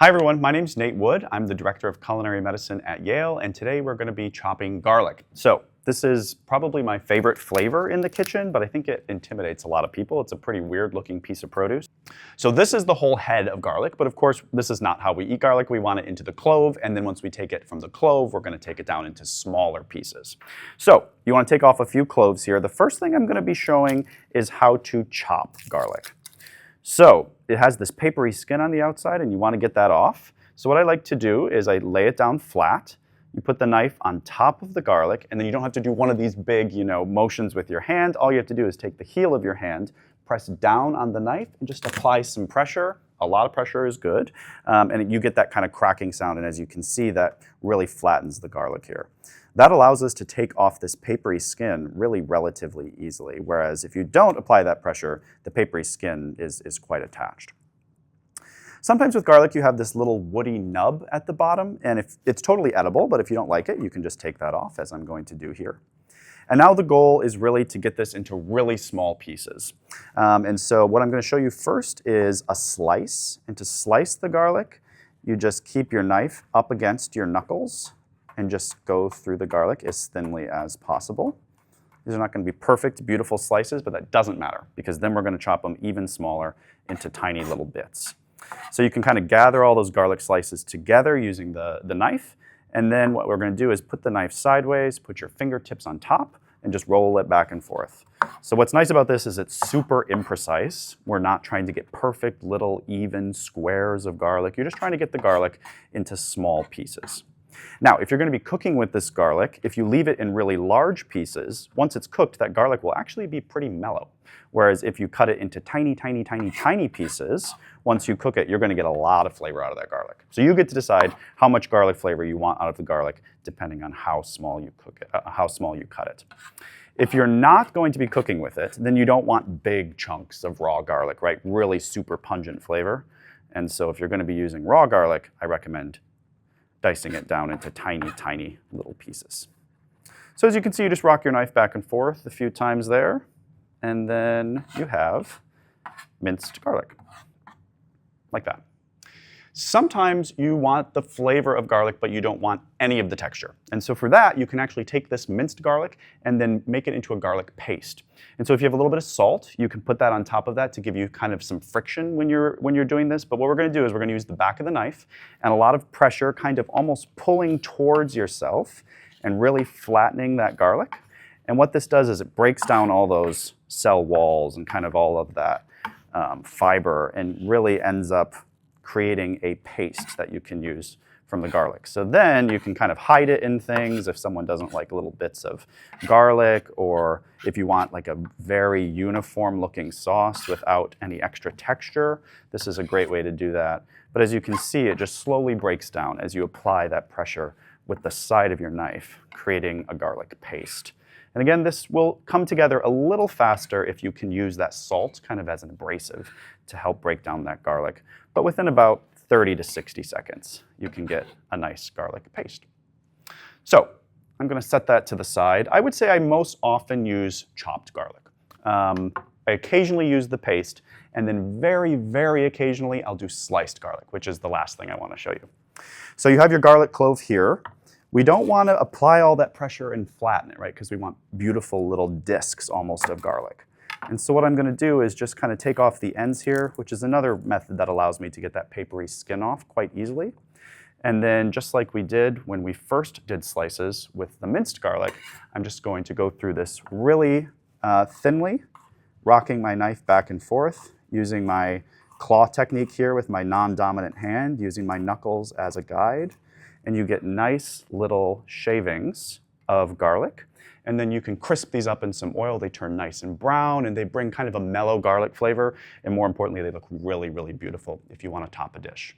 Hi everyone, my name's Nate Wood. I'm the Director of Culinary Medicine at Yale, and today we're going to be chopping garlic. So this is probably my favorite flavor in the kitchen, but I think it intimidates a lot of people. It's a pretty weird looking piece of produce. So this is the whole head of garlic, but of course this is not how we eat garlic. We want it into the clove, and then once we take it from the clove, we're going to take it down into smaller pieces. So you want to take off a few cloves here. The first thing I'm going to be showing is how to chop garlic. So it has this papery skin on the outside, and you want to get that off. So what I like to do is I lay it down flat. You put the knife on top of the garlic, and then you don't have to do one of these big, motions with your hand. All you have to do is take the heel of your hand, press down on the knife, and just apply some pressure. A lot of pressure is good, and you get that kind of cracking sound, and as you can see, that really flattens the garlic here. That allows us to take off this papery skin really relatively easily, whereas if you don't apply that pressure, the papery skin is quite attached. Sometimes with garlic, you have this little woody nub at the bottom, and if it's totally edible, but if you don't like it, you can just take that off, as I'm going to do here. And now the goal is really to get this into really small pieces. And so what I'm going to show you first is a slice. And to slice the garlic, you just keep your knife up against your knuckles and just go through the garlic as thinly as possible. These are not going to be perfect, beautiful slices, but that doesn't matter because then we're going to chop them even smaller into tiny little bits. So you can kind of gather all those garlic slices together using the knife, and then what we're going to do is put the knife sideways, put your fingertips on top, and just roll it back and forth. So what's nice about this is it's super imprecise. We're not trying to get perfect little even squares of garlic. You're just trying to get the garlic into small pieces. Now, if you're going to be cooking with this garlic, if you leave it in really large pieces, once it's cooked, that garlic will actually be pretty mellow. Whereas if you cut it into tiny, tiny, tiny, tiny pieces, once you cook it, you're going to get a lot of flavor out of that garlic. So you get to decide how much garlic flavor you want out of the garlic, depending on how small you cook it, how small you cut it. If you're not going to be cooking with it, then you don't want big chunks of raw garlic, right? Really super pungent flavor. And so if you're going to be using raw garlic, I recommend dicing it down into tiny, tiny little pieces. So as you can see, you just rock your knife back and forth a few times there, and then you have minced garlic, like that. Sometimes you want the flavor of garlic, but you don't want any of the texture. And so for that, you can actually take this minced garlic and then make it into a garlic paste. And so if you have a little bit of salt, you can put that on top of that to give you kind of some friction when you're doing this. But what we're going to do is we're going to use the back of the knife and a lot of pressure, kind of almost pulling towards yourself and really flattening that garlic. And what this does is it breaks down all those cell walls and kind of all of that fiber and really ends up creating a paste that you can use from the garlic. So then you can kind of hide it in things if someone doesn't like little bits of garlic, or if you want like a very uniform looking sauce without any extra texture, this is a great way to do that. But as you can see, it just slowly breaks down as you apply that pressure with the side of your knife, creating a garlic paste. And again, this will come together a little faster if you can use that salt kind of as an abrasive to help break down that garlic. But within about 30 to 60 seconds, you can get a nice garlic paste. So I'm going to set that to the side. I would say I most often use chopped garlic. I occasionally use the paste, and then very, very occasionally I'll do sliced garlic, which is the last thing I want to show you. So you have your garlic clove here. We don't want to apply all that pressure and flatten it, right? Because we want beautiful little discs almost of garlic. And so what I'm going to do is just kind of take off the ends here, which is another method that allows me to get that papery skin off quite easily. And then just like we did when we first did slices with the minced garlic, I'm just going to go through this really thinly, rocking my knife back and forth, using my claw technique here with my non-dominant hand, using my knuckles as a guide. And you get nice little shavings of garlic. And then you can crisp these up in some oil. They turn nice and brown, and they bring kind of a mellow garlic flavor. And more importantly, they look really, really beautiful if you want to top a dish.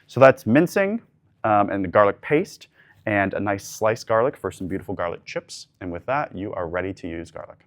So that's mincing and the garlic paste and a nice sliced garlic for some beautiful garlic chips. And with that, you are ready to use garlic.